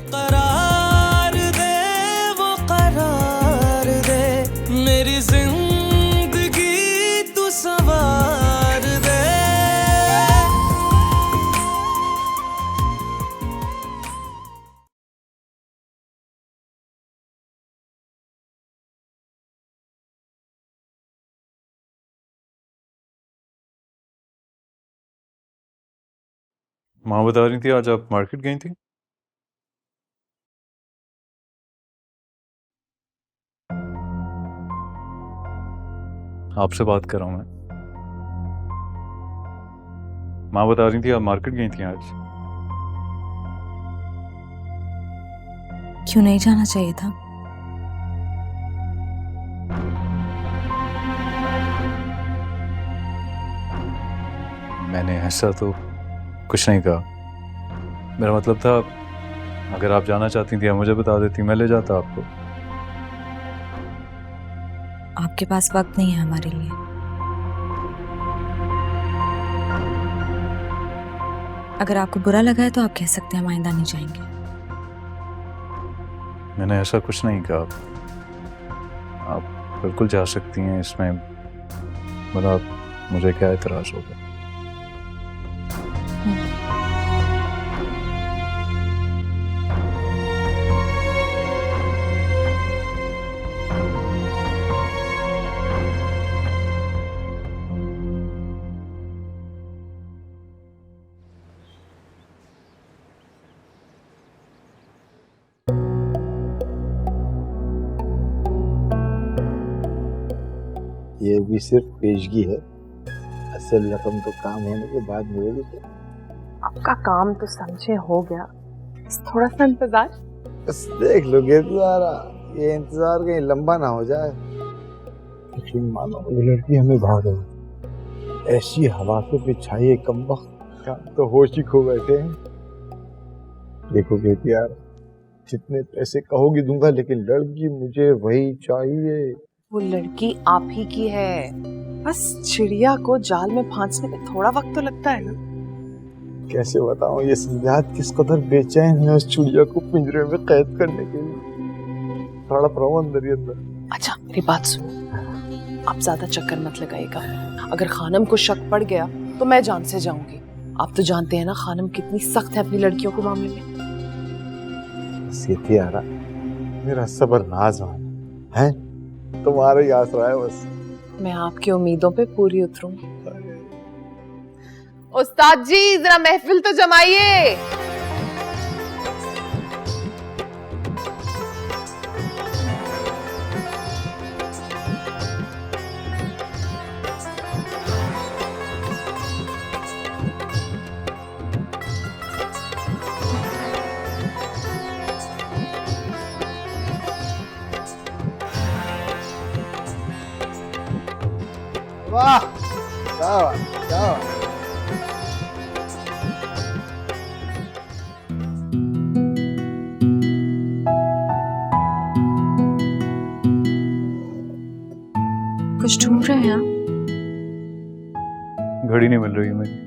करार दे, वो करार दे, मेरी जिंदगी तू सवार दे। माँ बता रही थी आज आप मार्केट गई थी। आपसे बात कर रहा हूँ मैं। माँ बता रही थी आप मार्केट गई थी आज। क्यों नहीं जाना चाहिए था? मैंने ऐसा तो कुछ नहीं कहा। मेरा मतलब था अगर आप जाना चाहती थी आप मुझे बता देती, मैं ले जाता आपको। आपके पास वक्त नहीं है हमारे लिए। अगर आपको बुरा लगा है तो आप कह सकते हैं हम आइंदा नहीं जाएंगे। मैंने ऐसा कुछ नहीं कहा। आप बिल्कुल जा सकती हैं, इसमें मतलब मुझे क्या एतराज होगा। ये भी सिर्फ पेशगी है, असल रकम तो काम होने के बाद मिलेगी। आपका काम तो समझे हो गया, बस थोड़ा सा इंतजार। बस देख लोगे तुम्हारा ये इंतजार कहीं लंबा ना हो जाए। यकीन मानो ये लड़की हमें भाग गई, ऐसी हवा से बिछाई कमबख्त का तो होश ही खो बैठे हैं। देखो बेटी यार, जितने पैसे कहोगी दूंगा, लेकिन लड़की मुझे वही चाहिए। वो लड़की आप ही की है, बस चिड़िया को जाल में फांसने में थोड़ा वक्त तो लगता है ना। कैसे बताऊं ये संजात किस कदर बेचैन है उस चिड़िया को पिंजरे में कैद करने के लिए। थोड़ा अंदर ही अंदर। अच्छा मेरी बात सुनो, आप ज्यादा चक्कर मत लगाइएगा। अगर खानम को शक पड़ गया तो मैं जान से जाऊंगी। आप तो जानते हैं ना खानम कितनी सख्त है अपनी लड़कियों के मामले में। सीधी आ रहा, मेरा सबर नाज़ है, तुम्हारा ही आसरा है बस। मैं आपकी उम्मीदों पे पूरी उतरूं। उस्ताद जी जरा महफिल तो जमाइए। वाह क्या बात, क्या बात। कुछ ढूंढ रहे हैं आप? घड़ी नहीं मिल रही है मेरी।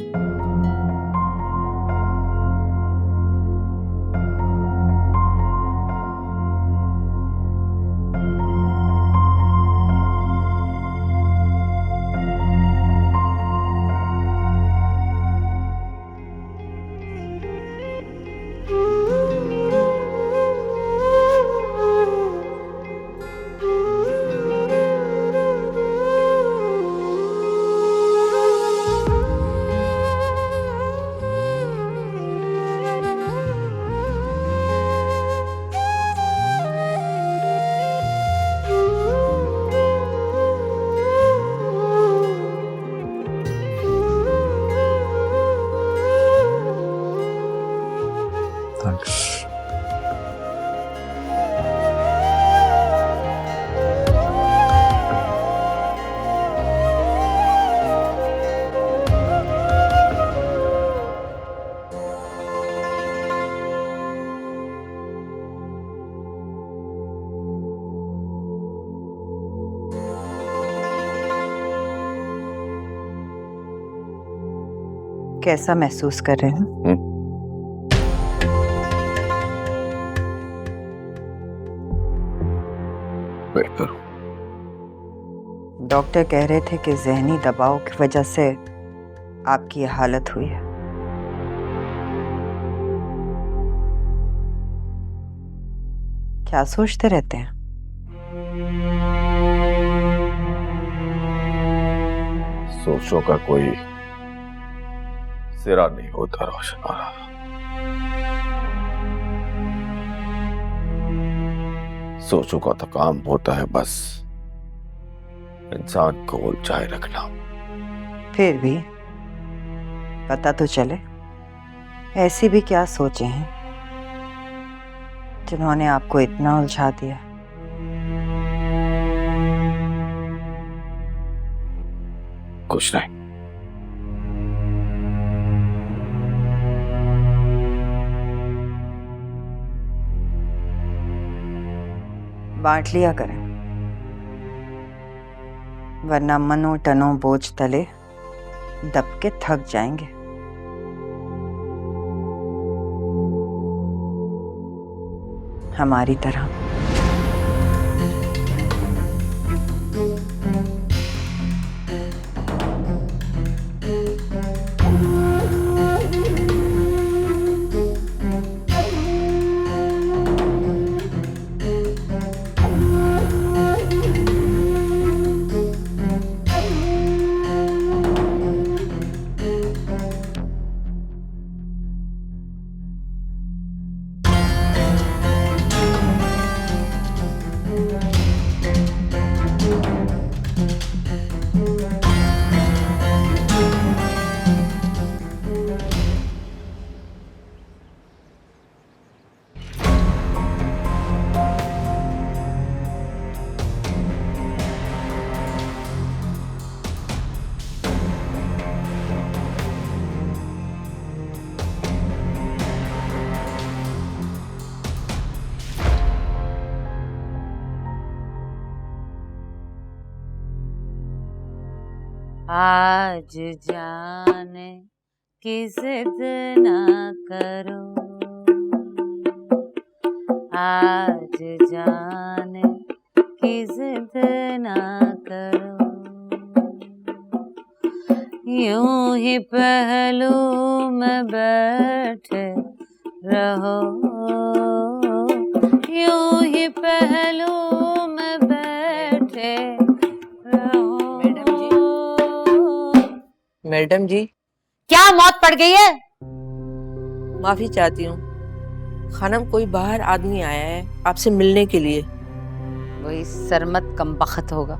थैंक्स। कैसा महसूस कर रहे हैं? वेट करूं? डॉक्टर कह रहे थे कि जहनी दबाव की वजह से आपकी ये हालत हुई है। क्या सोचते रहते हैं? सोचों का कोई सिरा नहीं होता रोशनारा। सोचों का तो काम होता है बस इंसान को उलझाए रखना। फिर भी पता तो चले ऐसी भी क्या सोचे हैं जिन्होंने आपको इतना उलझा दिया। कुछ नहीं। बांट लिया करें, वरना मनों टनों बोझ तले दब के थक जाएंगे। हमारी तरह। आज जाने की जिद ना करो, आज जाने की जिद ना करो, यूं ही पहलू में बैठे रहो, यूं ही पहलू में बैठे रहो। मैडम जी, क्या मौत पड़ गई है? माफी चाहती हूँ। खानम, कोई बाहर आदमी आया है आपसे मिलने के लिए। वही सरमत कमबख्त होगा।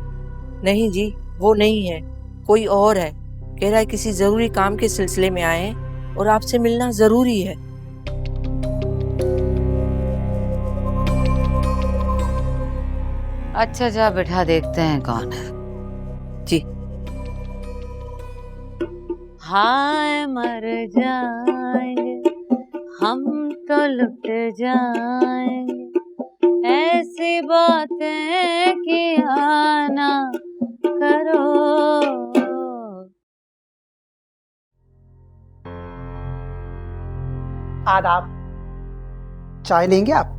नहीं जी, वो नहीं है, कोई और है। कह रहा है किसी जरूरी काम के सिलसिले में आए हैं और आपसे मिलना जरूरी है। अच्छा जा बैठा, देखते हैं कौन है। जी। हाय मर जाएंगे हम तो लुट जाएंगे, ऐसी बातें किया ना करो। आदाब। चाय लेंगे आप?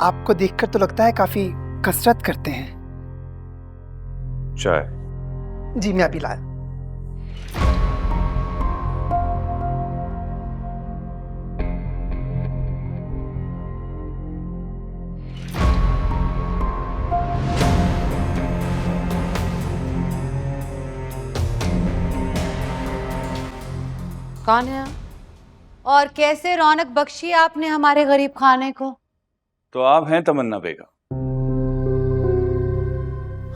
आपको देखकर तो लगता है काफी कसरत करते हैं। चाय? जी मैं अभी लाया। कौन है? और कैसे रौनक बख्शी आपने हमारे गरीब खाने को? तो आप हैं तमन्ना बेगम?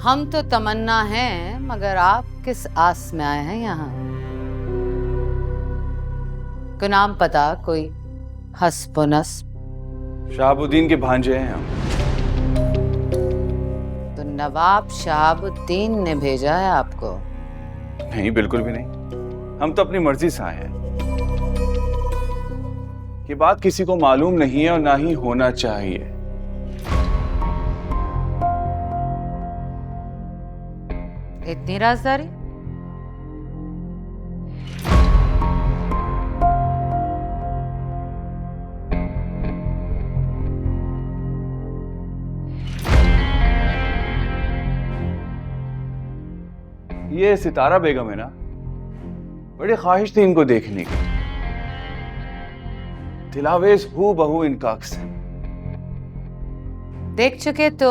हम तो तमन्ना हैं, मगर आप किस आस में आए हैं यहाँ? कोई नाम पता, कोई हस्ब व नस्ब? शहाबुद्दीन के भांजे हैं हम। तो नवाब शहाबुद्दीन ने भेजा है आपको? नहीं, बिल्कुल भी नहीं। हम तो अपनी मर्जी से आए हैं। ये बात किसी को मालूम नहीं है और ना ही होना चाहिए। इतनी राजदारी? ये सितारा बेगम है ना, बड़ी ख्वाहिश थी इनको देखने की। दिलावेज हू बहू इनका अक्सर। देख चुके तो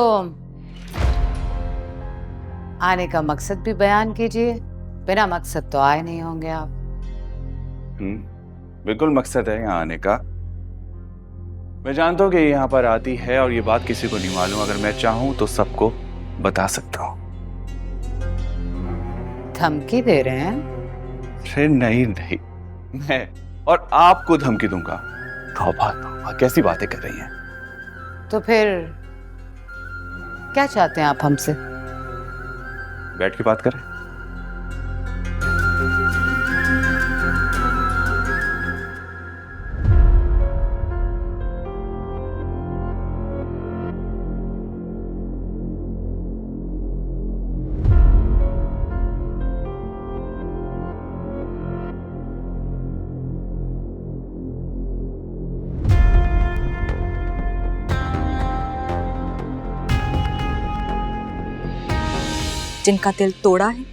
आने का मकसद भी बयान कीजिए। बिना मकसद तो आए नहीं होंगे आप। बिल्कुल मकसद है यहाँ आने का। मैं जानता हूँ कि यहाँ पर आती है और ये बात किसी को नहीं मालूम। अगर मैं चाहूँ तो सबको बता सकता हूँ। धमकी दे रहे हैं? अरे नहीं नहीं, मैं और आपको धमकी दूंगा? तौबा तौबा, कैसी बातें कर रही हैं? तो फिर क्या चाहते हैं आप हमसे? बैठ के बात करें। जिनका दिल तोड़ा है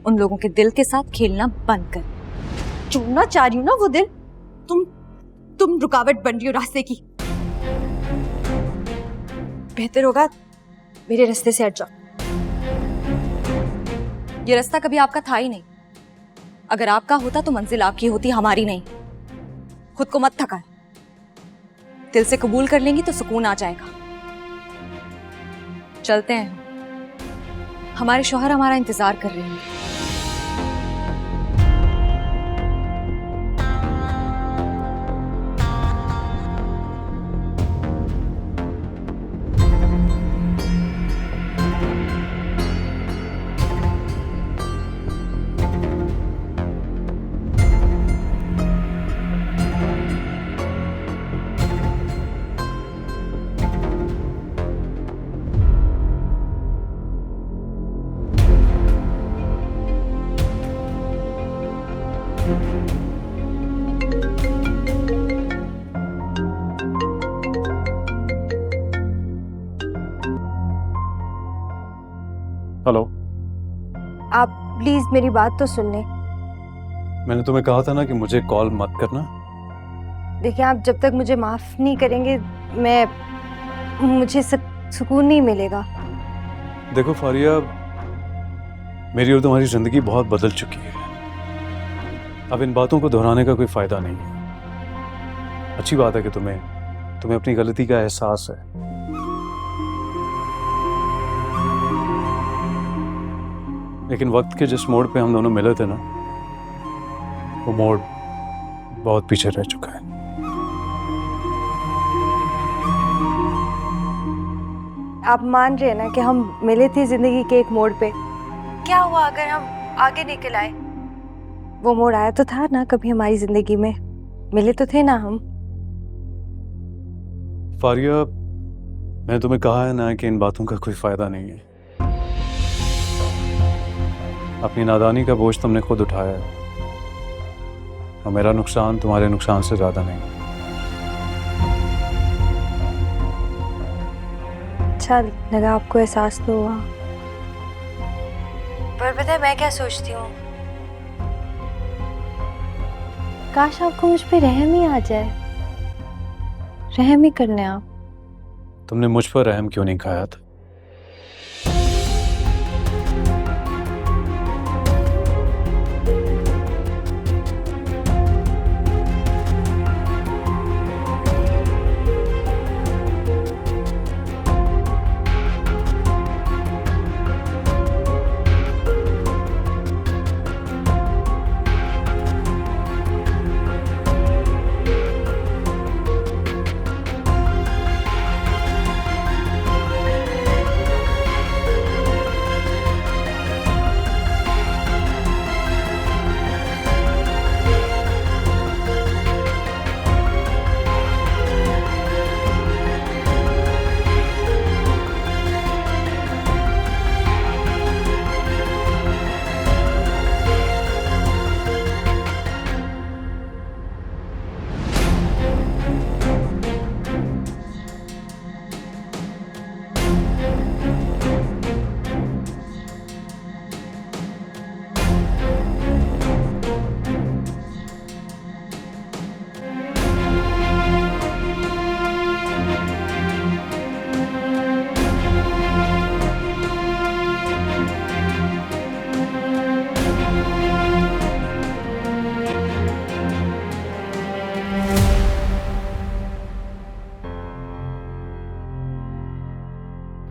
उन लोगों के दिल के साथ खेलना बंद कर। चुनना चाह रही हूँ ना वो दिल, तुम रुकावट बन रही हो रास्ते की। बेहतर होगा मेरे रास्ते से हट जाओ। ये रास्ता कभी आपका था ही नहीं। अगर आपका होता तो मंजिल आपकी होती, हमारी नहीं। खुद को मत थका। दिल से कबूल कर लेंगी तो सुकून आ जाएगा। चलते हैं, हमारे शौहर हमारा इंतजार कर रहे हैं। हेलो, आप प्लीज मेरी बात तो सुन लें। मैंने तुम्हें कहा था ना कि मुझे कॉल मत करना। देखिए, आप जब तक मुझे माफ नहीं करेंगे मुझे सुकून नहीं मिलेगा। देखो फारिया, मेरी और तुम्हारी जिंदगी बहुत बदल चुकी है। अब इन बातों को दोहराने का कोई फायदा नहीं है। अच्छी बात है कि तुम्हें अपनी गलती का एहसास है। लेकिन वक्त के जिस मोड़ पे हम दोनों मिले थे ना, वो मोड़ बहुत पीछे रह चुका है। आप मान रहे हैं ना कि हम मिले थे जिंदगी के एक मोड़ पे? क्या हुआ अगर हम आगे निकल आए? वो मोड़ आया तो था ना कभी हमारी जिंदगी में, मिले तो थे ना हम। फारिया, मैंने तुम्हें कहा है ना कि इन बातों का कोई फायदा नहीं है। अपनी नादानी का बोझ तुमने खुद उठाया है और मेरा नुकसान तुम्हारे नुकसान से ज्यादा नहीं। अच्छा लगा आपको एहसास तो हुआ। पर पता है मैं क्या सोचती हूँ, काश आपको मुझ पे रहम ही आ जाए। रहम ही करने आप। तुमने मुझ पर रहम क्यों नहीं खाया था?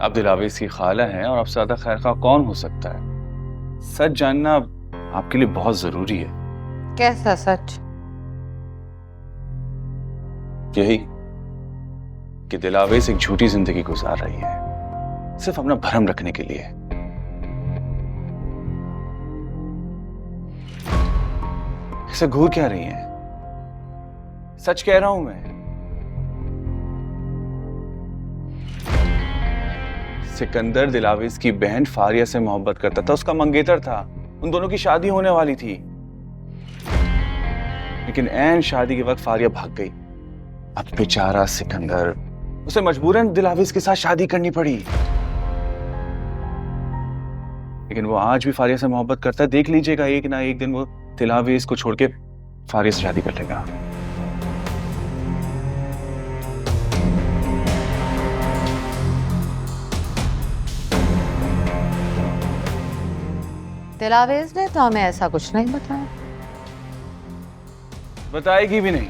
आप दिलावेज की खाला हैं और आपसे ज्यादा खैरखा कौन हो सकता है? सच जानना आपके लिए बहुत जरूरी है। कैसा सच? यही कि दिलावेज एक झूठी जिंदगी गुजार रही है, सिर्फ अपना भरम रखने के लिए। इसे घूर क्या रही है? सच कह रहा हूं मैं। सिकंदर दिलावेज की बहन फारिया से मोहब्बत करता था, उसका मंगेतर था, उन दोनों की शादी होने वाली थी। लेकिन ऐन शादी के वक्त फारिया भाग गई। अब बेचारा सिकंदर, उसे मजबूरन दिलावेज के साथ शादी करनी पड़ी। लेकिन वो आज भी फारिया से मोहब्बत करता है। देख लीजिएगा, एक ना एक दिन वो दिलावेज को छोड़ के फारिया से शादी कर लेगा। दिलावेज ने तो हमें ऐसा कुछ नहीं बताया। बताएगी भी नहीं।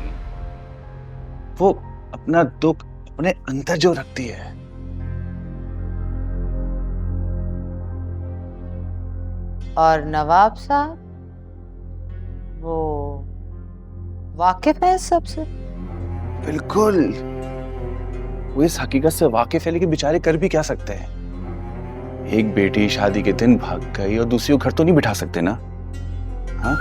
वो अपना दुख अपने अंदर जो रखती है। और नवाब साहब वो वाकिफ है इस सबसे? बिल्कुल, वो इस हकीकत से वाकिफ है, लेकिन बेचारे कर भी क्या सकते हैं। एक बेटी शादी के दिन भाग गई और दूसरी को घर तो नहीं बिठा सकते ना। हाँ?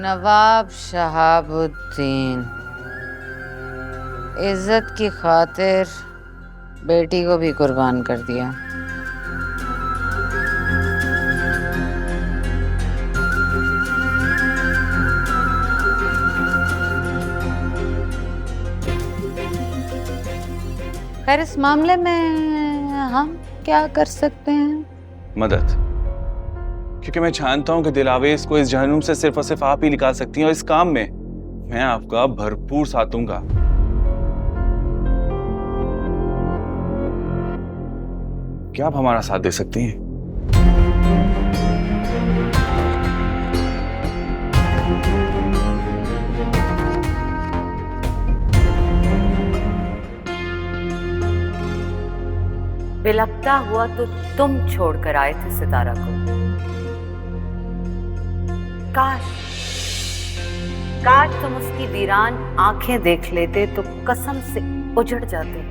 नवाब शहाबुद्दीन इज्जत की खातिर बेटी को भी कुर्बान कर दिया। खैर, इस मामले में हम क्या कर सकते हैं? मदद, क्योंकि मैं जानता हूं कि दिलावेज को इस जहन्नुम से सिर्फ और सिर्फ आप ही निकाल सकती हैं, और इस काम में मैं आपका भरपूर साथ दूंगा। क्या आप हमारा साथ दे सकती हैं? बिलखता हुआ तो तुम छोड़कर आए थे सितारा को। काश तुम उसकी वीरान आंखें देख लेते तो कसम से उजड़ जाते।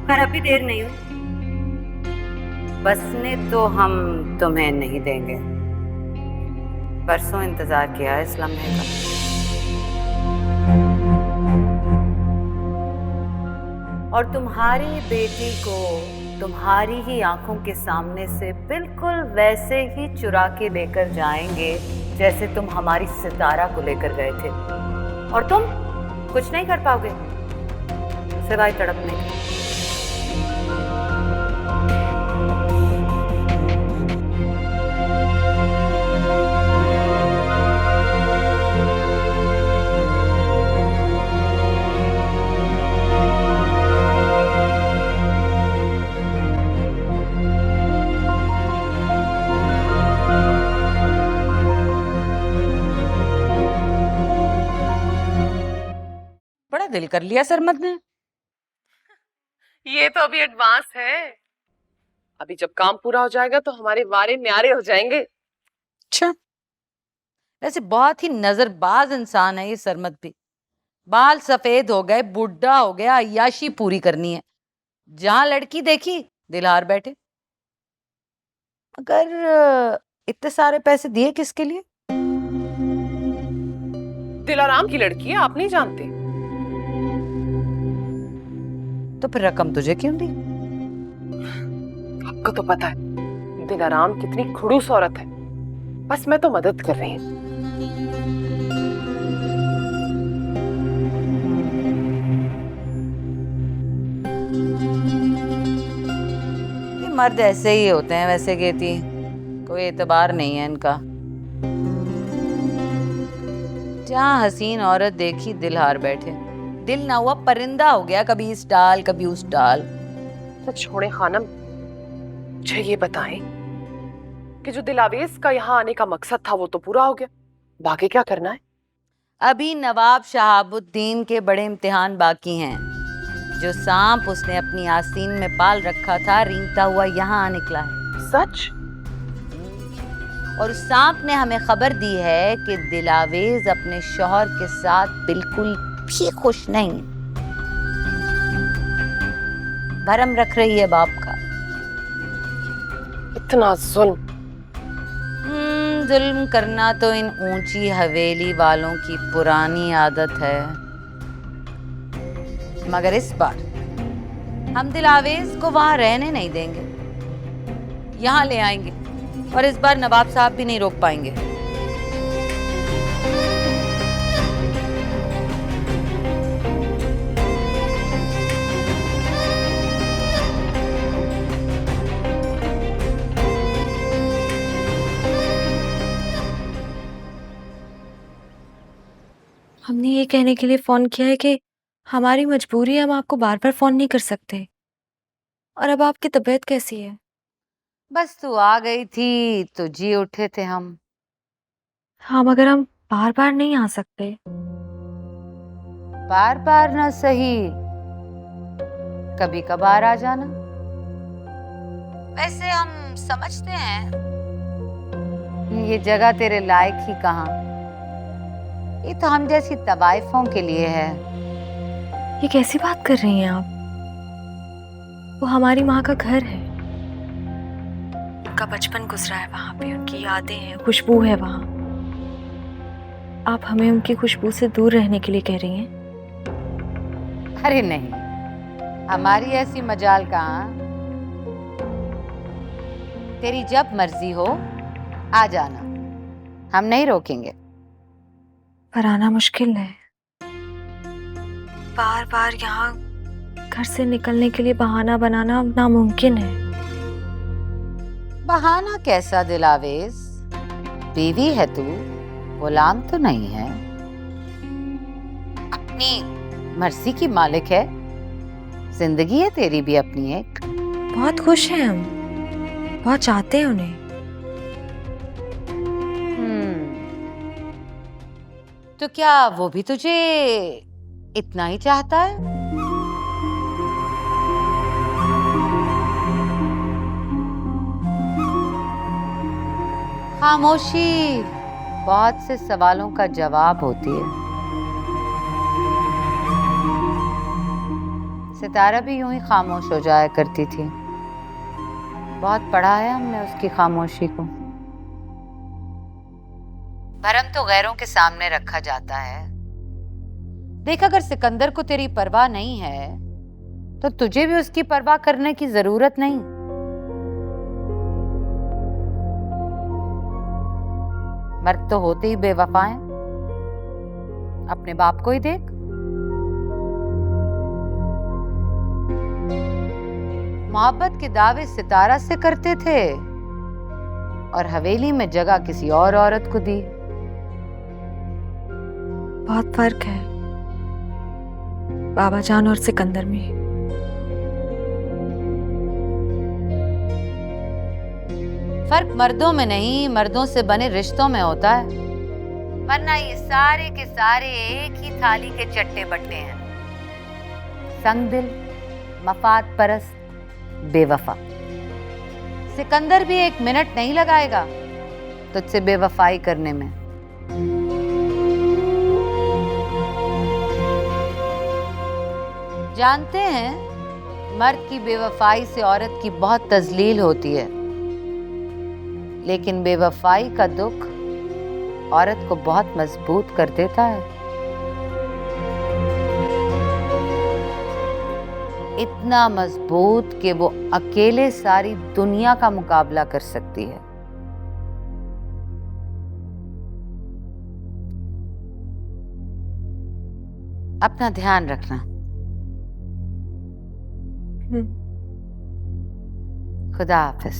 पर अभी देर नहीं हुई, बसने तो हम तुम्हें नहीं देंगे। परसों इंतजार किया है इस लम्हे का। और तुम्हारी बेटी को तुम्हारी ही आंखों के सामने से बिल्कुल वैसे ही चुरा के लेकर जाएंगे जैसे तुम हमारी सितारा को लेकर गए थे। और तुम कुछ नहीं कर पाओगे सिवाय तड़पने के। बड़ा दिल कर लिया सरमद ने। ये तो अभी एडवांस है, अभी जब काम पूरा हो जाएगा तो हमारे वारे न्यारे हो जाएंगे। अच्छा, वैसे बहुत ही नजरबाज इंसान है ये सरमद भी। बाल सफेद हो गए, बुढ़ा हो गया, अय्याशी पूरी करनी है। जहां लड़की देखी दिलहार बैठे। अगर इतने सारे पैसे दिए किसके लिए? दिलाराम की लड़की है, आप नहीं जानते? तो फिर रकम तुझे क्यों दी? आपको तो पता है दिलाराम कितनी खड़ूस औरत है, बस मैं तो मदद कर रही हूँ। ये मर्द ऐसे ही होते हैं वैसे कहती, कोई एतबार नहीं है इनका। जहाँ हसीन औरत देखी दिलहार बैठे। दिल ना हुआ परिंदा हो गया, कभी इस डाल कभी उस डाल। तो छोड़े खानम, मुझे ये बताएं कि जो दिलावेज का यहाँ आने का मकसद था वो तो पूरा हो गया, बाकी क्या करना है? अभी नवाब शहाबुद्दीन के बड़े इम्तिहान बाकी हैं। जो सांप उसने अपनी आस्तीन में पाल रखा था रेंगता हुआ यहाँ आ निकला है। सच? और उस सांप ने हमें खबर दी है कि दिलावेज अपने शौहर के साथ बिल्कुल भी खुश नहीं। भरम रख रही है बाप का। इतना जुल्म। जुल्म करना तो इन ऊंची हवेली वालों की पुरानी आदत है, मगर इस बार हम दिलावेज को वहां रहने नहीं देंगे, यहां ले आएंगे। और इस बार नवाब साहब भी नहीं रोक पाएंगे। हमने ये कहने के लिए फोन किया है कि हमारी मजबूरी है, हम आपको बार बार फोन नहीं कर सकते। और अब आपकी तबीयत कैसी है? बस तू आ गई थी तो जी उठे थे हम। हाँ, मगर हम बार बार नहीं आ सकते। बार बार ना सही, कभी कभार आ जाना। वैसे हम समझते हैं ये जगह तेरे लायक ही कहाँ। ये तो हम जैसी तवाइफों के लिए है। ये कैसी बात कर रही हैं आप? वो हमारी माँ का घर है, उनका बचपन गुजरा है वहां पे, उनकी यादें हैं, खुशबू है वहां। आप हमें उनकी खुशबू से दूर रहने के लिए कह रही हैं? अरे नहीं, हमारी ऐसी मजाल कहाँ। तेरी जब मर्जी हो आ जाना, हम नहीं रोकेंगे। पर आना मुश्किल है। बार बार यहाँ घर से निकलने के लिए बहाना बनाना नामुमकिन है। बहाना कैसा दिलावेज? बीवी है तू, गुलाम तो नहीं है। अपनी मर्जी की मालिक है। जिंदगी है तेरी भी अपनी एक। बहुत खुश हैं हम, बहुत चाहते हैं उन्हें। तो क्या वो भी तुझे इतना ही चाहता है? खामोशी बहुत से सवालों का जवाब होती है। सितारा भी यूं ही खामोश हो जाया करती थी। बहुत पढ़ा है हमने उसकी खामोशी को। भरम तो गैरों के सामने रखा जाता है। देख, अगर सिकंदर को तेरी परवाह नहीं है तो तुझे भी उसकी परवाह करने की जरूरत नहीं। मर्द तो होते ही बेवफा हैं। अपने बाप को ही देख। मोहब्बत के दावे सितारा से करते थे और हवेली में जगह किसी और औरत को दी। बहुत फर्क है बाबा जान और सिकंदर में। फर्क मर्दों में नहीं, मर्दों से बने रिश्तों में होता है। वरना ये सारे के सारे एक ही थाली के चट्टे बट्टे हैं। संगदिल, मफाद परस्त, बेवफा। सिकंदर भी एक मिनट नहीं लगाएगा तुझसे बेवफाई करने में। जानते हैं, मर्द की बेवफाई से औरत की बहुत तजलील होती है, लेकिन बेवफाई का दुख औरत को बहुत मजबूत कर देता है। इतना मजबूत कि वो अकेले सारी दुनिया का मुकाबला कर सकती है। अपना ध्यान रखना। खुदा हाफिज।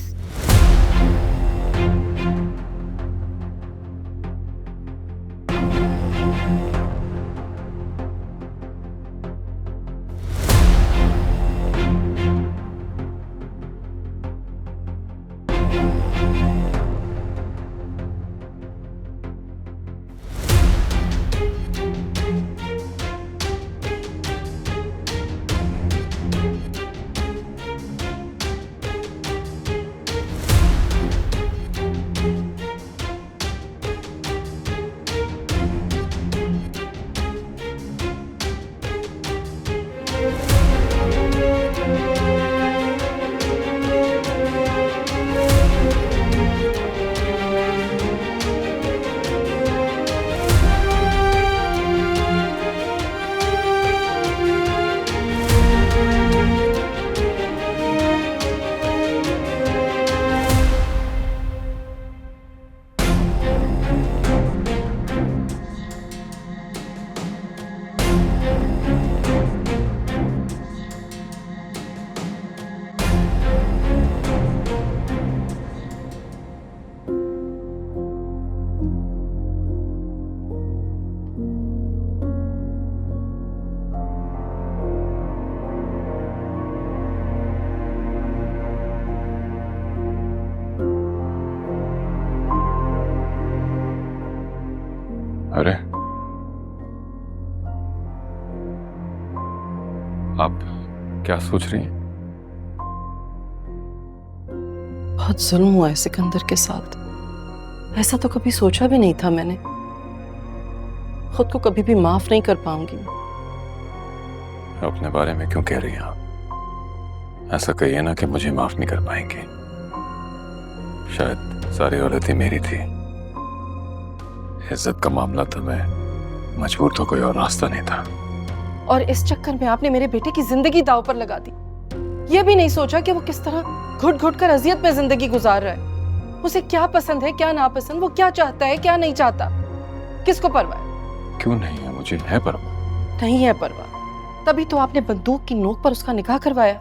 अरे आप क्या सोच रही हैं? बहुत जुल्म हुआ है सिकंदर के साथ। ऐसा तो कभी सोचा भी नहीं था मैंने। खुद को कभी भी माफ नहीं कर पाऊंगी। अपने बारे में क्यों कह रही हैं आप? ऐसा कहिए ना कि मुझे माफ नहीं कर पाएंगे। शायद सारी गलती मेरी थी। इज्जत का मामला था, मैं मजबूर तो कोई और रास्ता नहीं था। और इस चक्कर में आपने मेरे बेटे की जिंदगी दांव पर लगा दी। ये भी नहीं सोचा कि वो किस तरह घुट घुट कर अजियत में जिंदगी गुजार रहा है। उसे क्या पसंद है, क्या नापसंद, वो क्या चाहता है, क्या नहीं चाहता, किसको परवाह है? क्यों नहीं है? मुझे है परवाह। नहीं है परवाह, तभी तो आपने बंदूक की नोक पर उसका निकाह करवाया।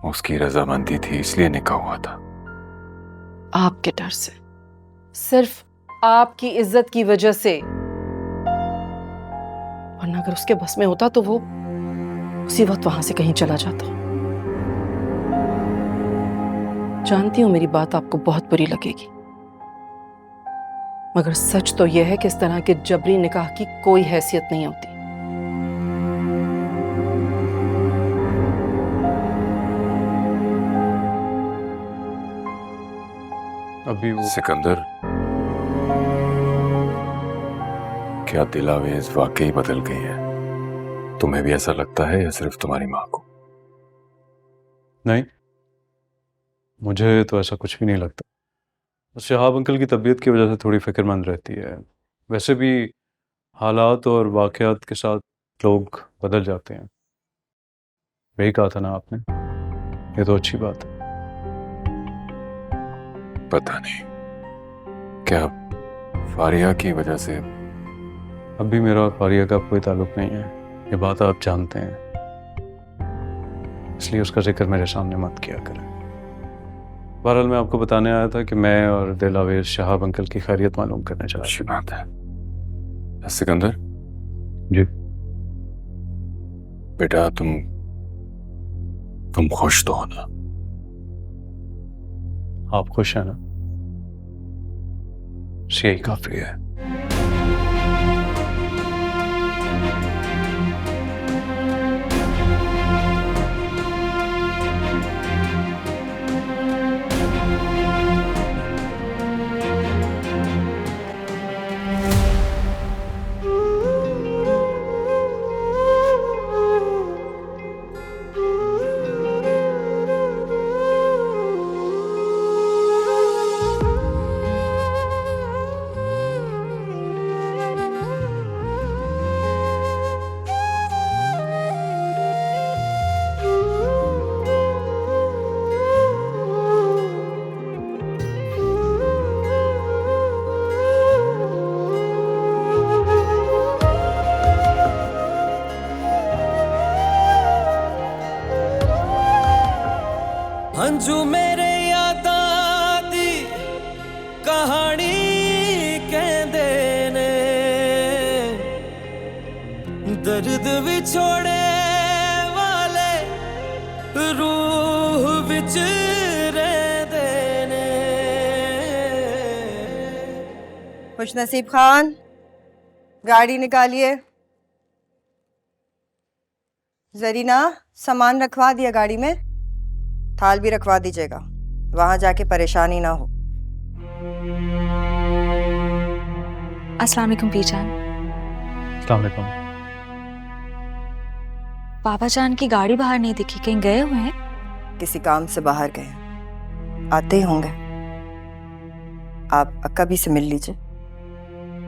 उसकी रजामंदी थी इसलिए निकाह हुआ था। आपके डर से, सिर्फ आपकी इज्जत की वजह से। वरना अगर उसके बस में होता तो वो उसी वक्त वहां से कहीं चला जाता। जानती हूं मेरी बात आपको बहुत बुरी लगेगी, मगर सच तो यह है कि इस तरह के जबरी निकाह की कोई हैसियत नहीं होती। अभी वो सिकंदर, क्या दिलावेज वाकई बदल गई है? तुम्हें भी ऐसा लगता है या सिर्फ तुम्हारी माँ को? नहीं, मुझे तो ऐसा कुछ भी नहीं लगता। बस शहाब अंकल की तबीयत की वजह से थोड़ी फिक्रमंद रहती है। वैसे भी हालात और वाकयात के साथ लोग बदल जाते हैं। वही कहा था ना आपने, ये तो अच्छी बात है। पता नहीं, क्या फारिया की वजह से? अब भी मेरा और फारिया का कोई ताल्लुक नहीं है, ये बात आप जानते हैं, इसलिए उसका जिक्र मेरे सामने मत किया करें। बहरहाल मैं आपको बताने आया था कि मैं और दिलावेज शहाब अंकल की खैरियत मालूम करने चला। अच्छी बात है। सिकंदर जी बेटा, तुम खुश तो हो ना? आप खुश हैं ना? यही काफी है। हंजू मेरे यादां दी कहानी कहंदे ने, दर्द विछोड़े वाले रूह विच रहंदे ने। खुशनसीब खान, गाड़ी निकालिए। जरीना, सामान रखवा दिया गाड़ी में, थाल भी रखवा दीजिएगा, वहां जाके परेशानी ना हो। अस्सलाम वालेकुम पीजान। अस्सलाम वालेकुम। बाबा जान की गाड़ी बाहर नहीं दिखी, कहीं गए हुए हैं? किसी काम से बाहर गए, आते ही होंगे। आप अक्का भी से मिल लीजिए,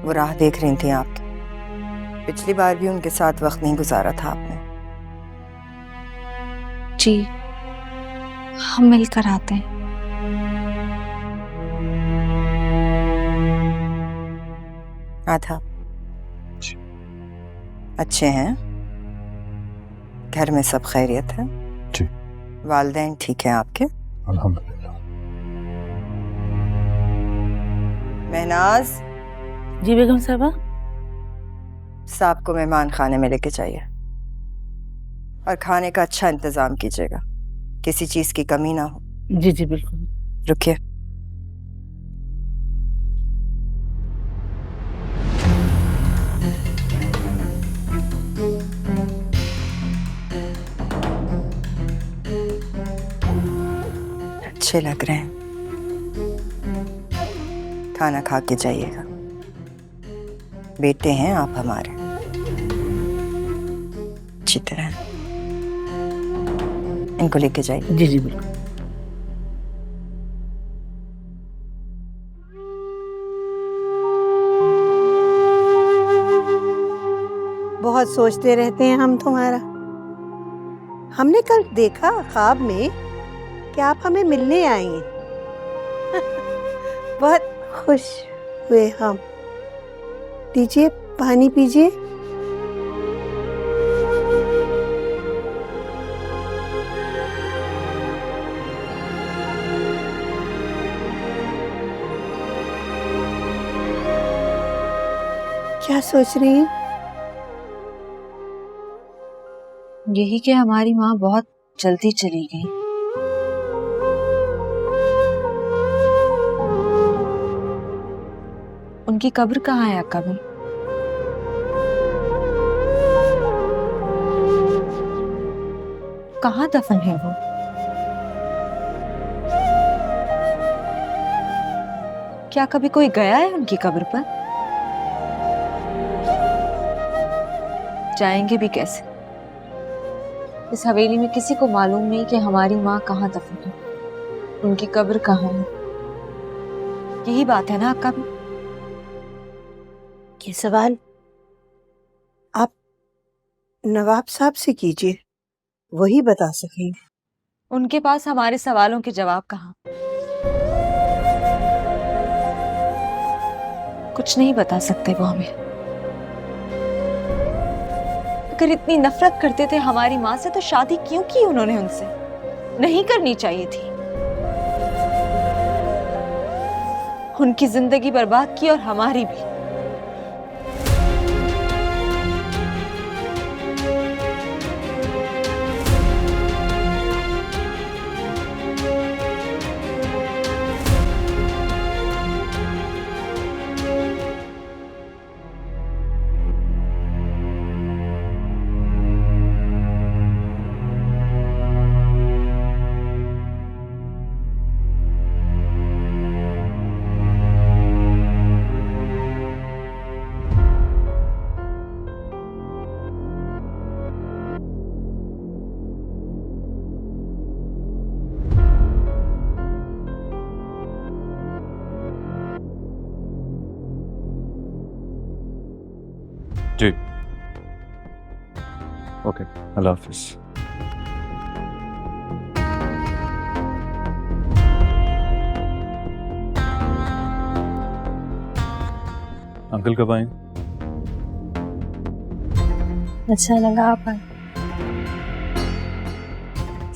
वो राह देख रही थी आपकी। पिछली बार भी उनके साथ वक्त नहीं गुजारा था आपने। जी, हम मिलकर आते हैं। आधा अच्छे हैं? घर में सब खैरियत है? जी। वालिदैन ठीक हैं आपके? अल्हम्दुलिल्लाह। महनाज। जी बेगम साहबा। साहब को मेहमान खाने में लेके जाइए और खाने का अच्छा इंतजाम कीजिएगा, किसी चीज की कमी ना हो। जी जी बिल्कुल। रुकिए। अच्छे लग रहे हैं। खाना खा के जाइएगा। बेटे हैं आप हमारे, अच्छी तरह इनको लेके जाइए। जी जी बिल्कुल। बहुत सोचते रहते हैं हम तुम्हारा। हमने कल देखा ख्वाब में कि आप हमें मिलने आई हैं। बहुत खुश हुए हम। लीजिए पानी पीजिए। क्या सोच रही हैं? यही कि हमारी माँ बहुत जल्दी चली गई। उनकी कब्र कहाँ है अक्का भी? कहाँ दफन है वो? क्या कभी कोई गया है उनकी कब्र पर? जाएंगे भी कैसे? इस हवेली में किसी को मालूम नहीं कि हमारी माँ कहाँ दफन है, उनकी कब्र कहाँ है। यही बात है ना अक्का भी? ये सवाल आप नवाब साहब से कीजिए, वही बता सकेंगे। उनके पास हमारे सवालों के जवाब कहाँ? कुछ नहीं बता सकते वो हमें। अगर इतनी नफरत करते थे हमारी माँ से तो शादी क्यों की उन्होंने उनसे? नहीं करनी चाहिए थी। उनकी जिंदगी बर्बाद की और हमारी भी। जी ओके, अल्लाह हाफिज। अंकल कब आए? अच्छा लगा आप आए।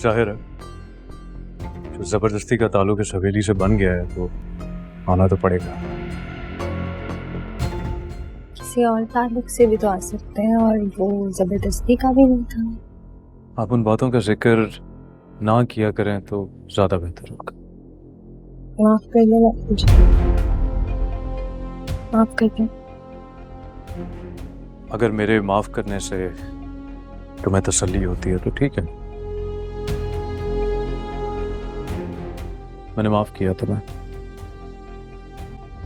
जाहिर है जो जबरदस्ती का ताल्लुक इस हवेली से बन गया है तो आना तो पड़ेगा। किसी और ताल्लुक से भी तो आ सकते हैं, और वो जबरदस्ती का भी नहीं था। आप उन बातों का जिक्र ना किया करें तो ज्यादा बेहतर होगा। माफ कर देना मुझे, माफ कर दे। अगर मेरे माफ करने से तुम्हें तसल्ली होती है तो ठीक है, मैंने माफ किया तुम्हें।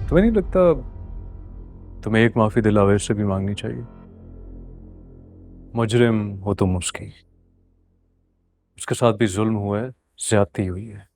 तुम्हें नहीं लगता तुम्हें एक माफी दिल आवेश से भी मांगनी चाहिए? मुजरिम हो तुम उसकी, उसके साथ भी जुल्म हुआ है, ज्यादती हुई है।